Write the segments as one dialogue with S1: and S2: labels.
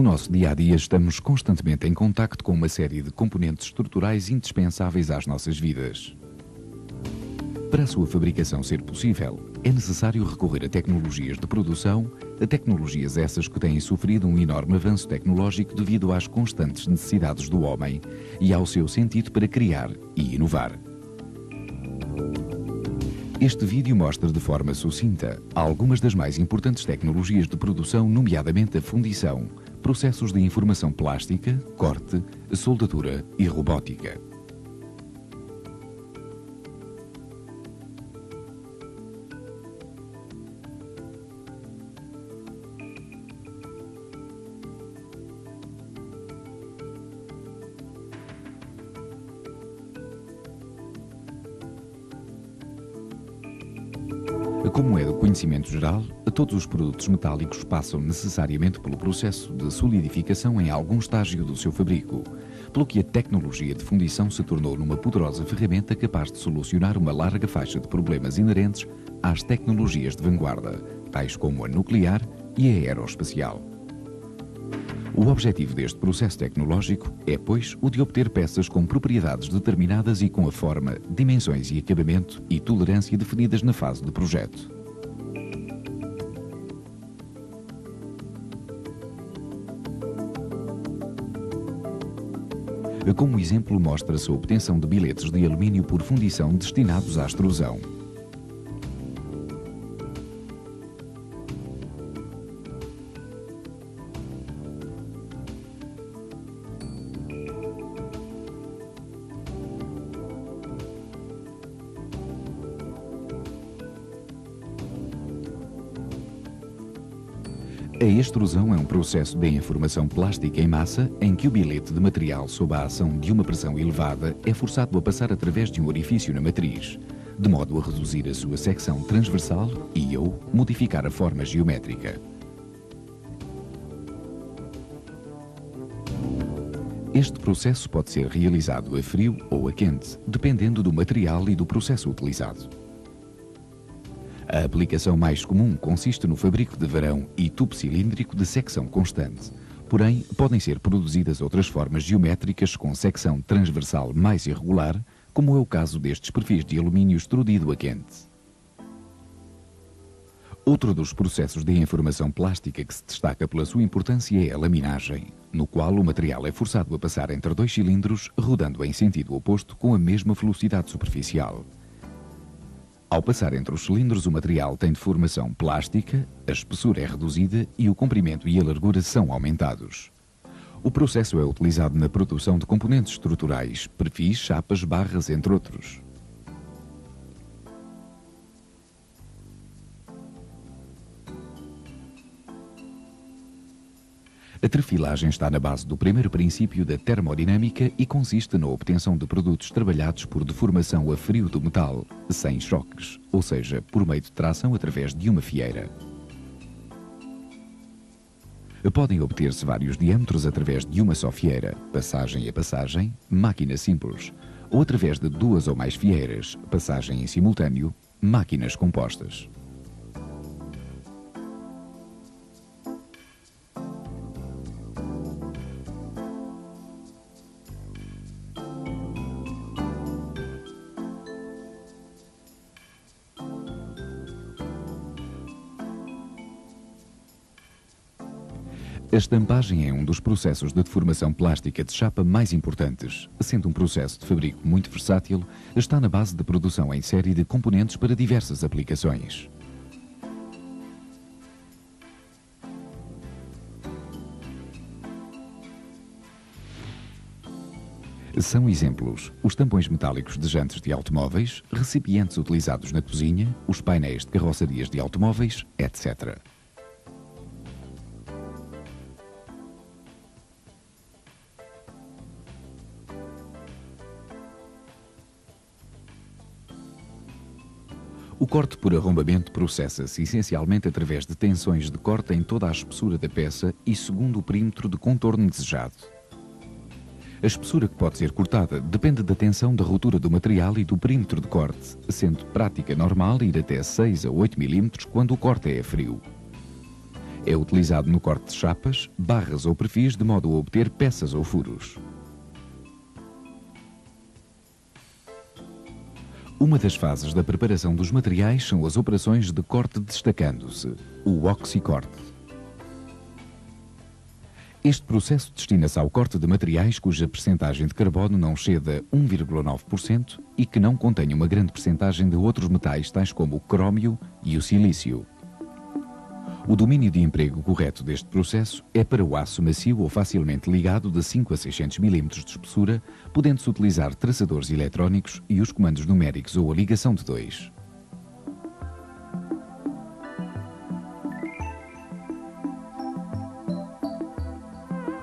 S1: No nosso dia-a-dia estamos constantemente em contacto com uma série de componentes estruturais indispensáveis às nossas vidas. Para a sua fabricação ser possível, é necessário recorrer a tecnologias de produção, a tecnologias essas que têm sofrido um enorme avanço tecnológico devido às constantes necessidades do homem e ao seu sentido para criar e inovar. Este vídeo mostra de forma sucinta algumas das mais importantes tecnologias de produção, nomeadamente a fundição, processos de informação plástica, corte, soldadura e robótica. Como é do conhecimento geral, todos os produtos metálicos passam necessariamente pelo processo de solidificação em algum estágio do seu fabrico, pelo que a tecnologia de fundição se tornou numa poderosa ferramenta capaz de solucionar uma larga faixa de problemas inerentes às tecnologias de vanguarda, tais como a nuclear e a aeroespacial. O objetivo deste processo tecnológico é, pois, o de obter peças com propriedades determinadas e com a forma, dimensões e acabamento e tolerância definidas na fase de projeto. Como exemplo, mostra-se a obtenção de bilhetes de alumínio por fundição destinados à extrusão. A extrusão é um processo de informação plástica em massa em que o bilhete de material sob a ação de uma pressão elevada é forçado a passar através de um orifício na matriz, de modo a reduzir a sua secção transversal e/ou modificar a forma geométrica. Este processo pode ser realizado a frio ou a quente, dependendo do material e do processo utilizado. A aplicação mais comum consiste no fabrico de varão e tubo cilíndrico de secção constante. Porém, podem ser produzidas outras formas geométricas com secção transversal mais irregular, como é o caso destes perfis de alumínio extrudido a quente. Outro dos processos de informação plástica que se destaca pela sua importância é a laminagem, no qual o material é forçado a passar entre dois cilindros, rodando em sentido oposto com a mesma velocidade superficial. Ao passar entre os cilindros, o material tem deformação plástica, a espessura é reduzida e o comprimento e a largura são aumentados. O processo é utilizado na produção de componentes estruturais, perfis, chapas, barras, entre outros. A trefilagem está na base do primeiro princípio da termodinâmica e consiste na obtenção de produtos trabalhados por deformação a frio do metal, sem choques, ou seja, por meio de tração através de uma fieira. Podem obter-se vários diâmetros através de uma só fieira, passagem a passagem, máquina simples, ou através de duas ou mais fieiras, passagem em simultâneo, máquinas compostas. A estampagem é um dos processos de deformação plástica de chapa mais importantes. Sendo um processo de fabrico muito versátil, está na base da produção em série de componentes para diversas aplicações. São exemplos os tampões metálicos de jantes de automóveis, recipientes utilizados na cozinha, os painéis de carrocerias de automóveis, etc. O corte por arrombamento processa-se essencialmente através de tensões de corte em toda a espessura da peça e segundo o perímetro de contorno desejado. A espessura que pode ser cortada depende da tensão da ruptura do material e do perímetro de corte, sendo prática normal ir até 6 a 8 mm quando o corte é a frio. É utilizado no corte de chapas, barras ou perfis de modo a obter peças ou furos. Uma das fases da preparação dos materiais são as operações de corte destacando-se, o oxicorte. Este processo destina-se ao corte de materiais cuja percentagem de carbono não exceda 1,9% e que não contenha uma grande percentagem de outros metais tais como o crómio e o silício. O domínio de emprego correto deste processo é para o aço macio ou facilmente ligado de 5 a 600 mm de espessura, podendo-se utilizar traçadores eletrónicos e os comandos numéricos ou a ligação de 2.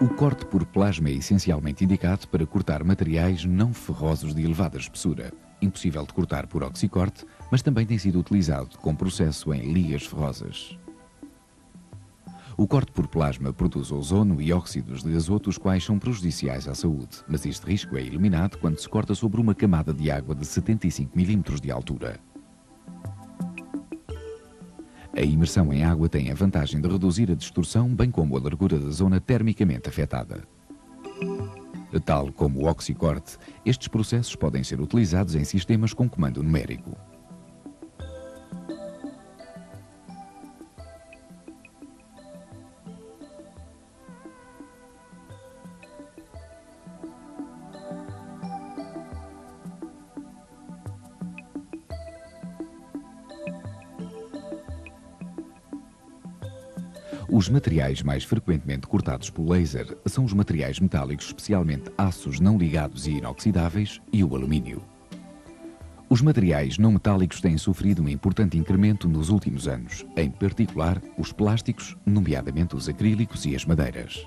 S1: O corte por plasma é essencialmente indicado para cortar materiais não ferrosos de elevada espessura. Impossível de cortar por oxicorte, mas também tem sido utilizado com processo em ligas ferrosas. O corte por plasma produz ozono e óxidos de azoto, os quais são prejudiciais à saúde, mas este risco é eliminado quando se corta sobre uma camada de água de 75 mm de altura. A imersão em água tem a vantagem de reduzir a distorção, bem como a largura da zona termicamente afetada. Tal como o oxicorte, estes processos podem ser utilizados em sistemas com comando numérico. Os materiais mais frequentemente cortados por laser são os materiais metálicos, especialmente aços não ligados e inoxidáveis, e o alumínio. Os materiais não metálicos têm sofrido um importante incremento nos últimos anos, em particular os plásticos, nomeadamente os acrílicos e as madeiras.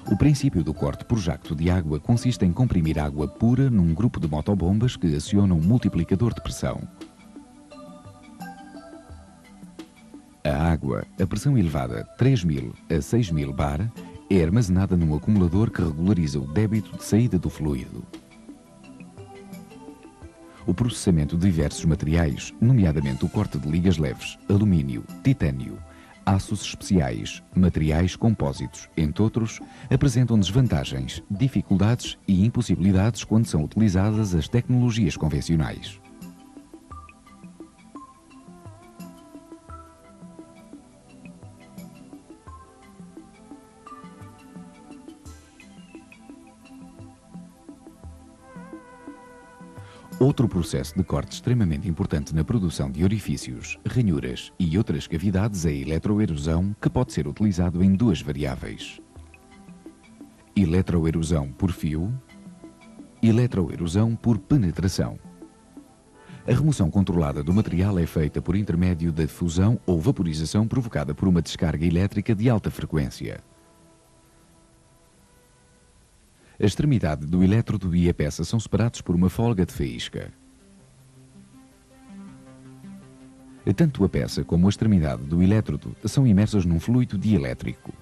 S1: O princípio do corte por jacto de água consiste em comprimir água pura num grupo de motobombas que acionam um multiplicador de pressão. A água, a pressão elevada 3.000 a 6.000 bar, é armazenada num acumulador que regulariza o débito de saída do fluido. O processamento de diversos materiais, nomeadamente o corte de ligas leves, alumínio, titânio, aços especiais, materiais compósitos, entre outros, apresentam desvantagens, dificuldades e impossibilidades quando são utilizadas as tecnologias convencionais. Outro processo de corte extremamente importante na produção de orifícios, ranhuras e outras cavidades é a eletroerosão, que pode ser utilizado em duas variáveis: eletroerosão por fio, eletroerosão por penetração. A remoção controlada do material é feita por intermédio da fusão ou vaporização provocada por uma descarga elétrica de alta frequência. A extremidade do elétrodo e a peça são separados por uma folga de faísca. Tanto a peça como a extremidade do elétrodo são imersas num fluido dielétrico.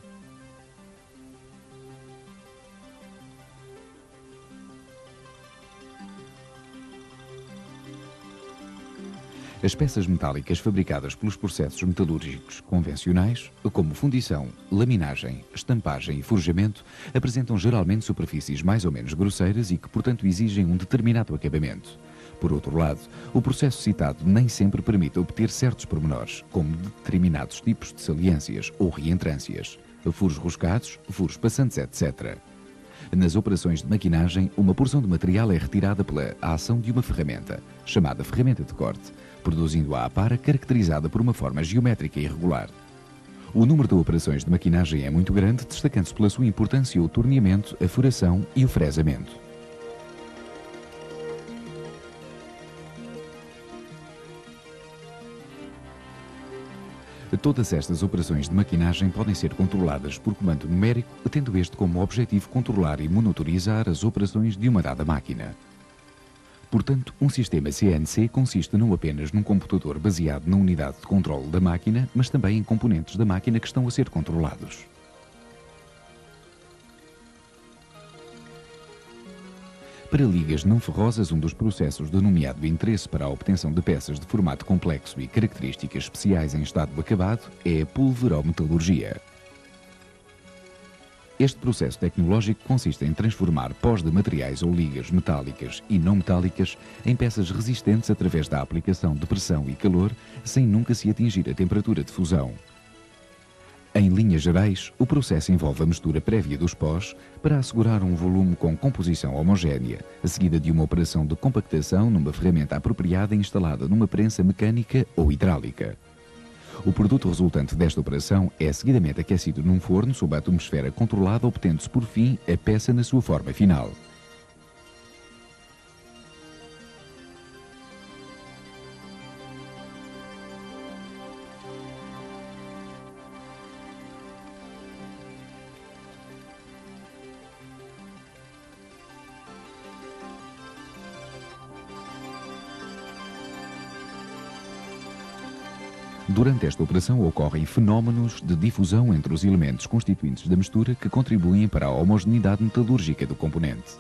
S1: As peças metálicas fabricadas pelos processos metalúrgicos convencionais, como fundição, laminagem, estampagem e forjamento, apresentam geralmente superfícies mais ou menos grosseiras e que, portanto, exigem um determinado acabamento. Por outro lado, o processo citado nem sempre permite obter certos pormenores, como determinados tipos de saliências ou reentrâncias, furos roscados, furos passantes, etc. Nas operações de maquinagem, uma porção de material é retirada pela ação de uma ferramenta, chamada ferramenta de corte, produzindo-a à para, caracterizada por uma forma geométrica irregular. O número de operações de maquinagem é muito grande, destacando-se pela sua importância o torneamento, a furação e o fresamento. Todas estas operações de maquinagem podem ser controladas por comando numérico, tendo este como objetivo controlar e monitorizar as operações de uma dada máquina. Portanto, um sistema CNC consiste não apenas num computador baseado na unidade de controle da máquina, mas também em componentes da máquina que estão a ser controlados. Para ligas não ferrosas, um dos processos de nomeado interesse para a obtenção de peças de formato complexo e características especiais em estado acabado é a pulverometalurgia. Este processo tecnológico consiste em transformar pós de materiais ou ligas metálicas e não metálicas em peças resistentes através da aplicação de pressão e calor, sem nunca se atingir a temperatura de fusão. Em linhas gerais, o processo envolve a mistura prévia dos pós para assegurar um volume com composição homogénea, a seguida de uma operação de compactação numa ferramenta apropriada instalada numa prensa mecânica ou hidráulica. O produto resultante desta operação é seguidamente aquecido num forno sob a atmosfera controlada, obtendo-se por fim a peça na sua forma final. Durante esta operação ocorrem fenómenos de difusão entre os elementos constituintes da mistura que contribuem para a homogeneidade metalúrgica do componente.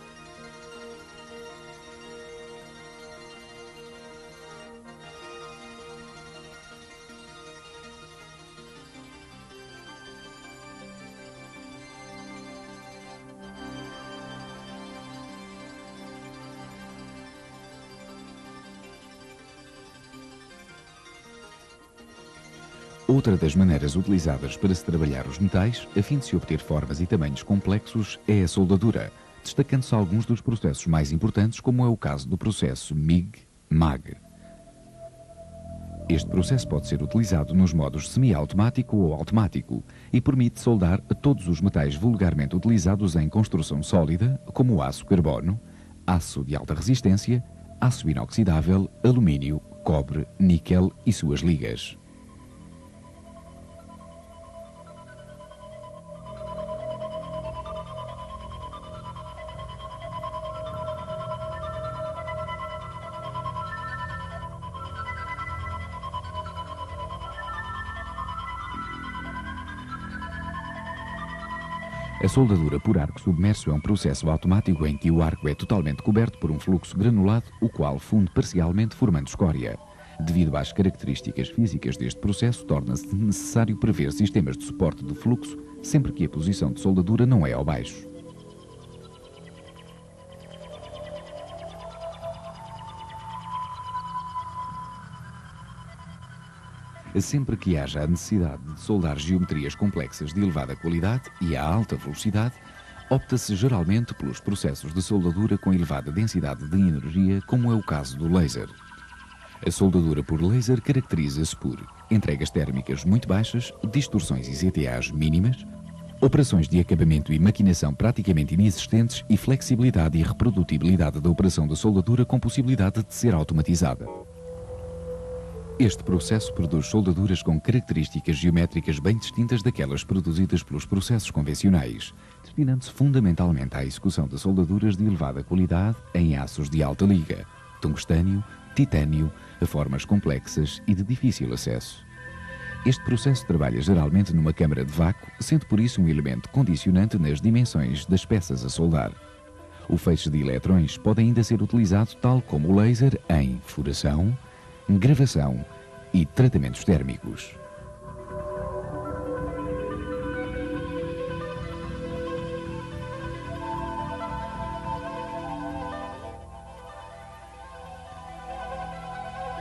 S1: Outra das maneiras utilizadas para se trabalhar os metais, a fim de se obter formas e tamanhos complexos, é a soldadura, destacando-se alguns dos processos mais importantes, como é o caso do processo MIG-MAG. Este processo pode ser utilizado nos modos semi-automático ou automático e permite soldar todos os metais vulgarmente utilizados em construção sólida, como o aço-carbono, aço de alta resistência, aço inoxidável, alumínio, cobre, níquel e suas ligas. A soldadura por arco submerso é um processo automático em que o arco é totalmente coberto por um fluxo granulado, o qual funde parcialmente formando escória. Devido às características físicas deste processo, torna-se necessário prever sistemas de suporte de fluxo sempre que a posição de soldadura não é ao baixo. Sempre que haja a necessidade de soldar geometrias complexas de elevada qualidade e a alta velocidade, opta-se geralmente pelos processos de soldadura com elevada densidade de energia, como é o caso do laser. A soldadura por laser caracteriza-se por entregas térmicas muito baixas, distorções e CTAs mínimas, operações de acabamento e maquinação praticamente inexistentes e flexibilidade e reprodutibilidade da operação de soldadura com possibilidade de ser automatizada. Este processo produz soldaduras com características geométricas bem distintas daquelas produzidas pelos processos convencionais, destinando-se fundamentalmente à execução de soldaduras de elevada qualidade em aços de alta liga, tungstênio, titânio, a formas complexas e de difícil acesso. Este processo trabalha geralmente numa câmara de vácuo, sendo por isso um elemento condicionante nas dimensões das peças a soldar. O feixe de eletrões pode ainda ser utilizado tal como o laser em furação, gravação e tratamentos térmicos.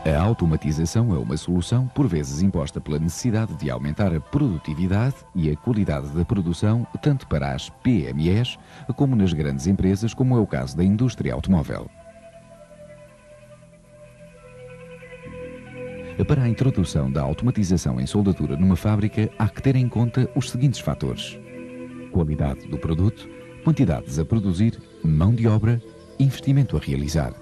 S1: A automatização é uma solução por vezes imposta pela necessidade de aumentar a produtividade e a qualidade da produção, tanto para as PMEs como nas grandes empresas, como é o caso da indústria automóvel. Para a introdução da automatização em soldadura numa fábrica, há que ter em conta os seguintes fatores: qualidade do produto, quantidades a produzir, mão de obra, investimento a realizar.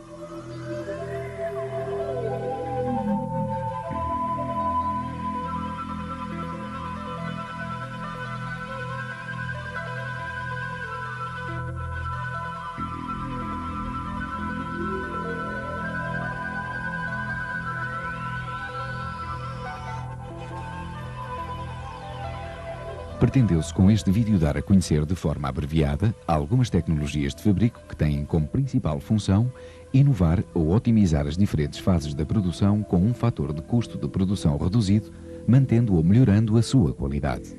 S1: Pretendeu-se com este vídeo dar a conhecer de forma abreviada algumas tecnologias de fabrico que têm como principal função inovar ou otimizar as diferentes fases da produção com um fator de custo de produção reduzido, mantendo ou melhorando a sua qualidade.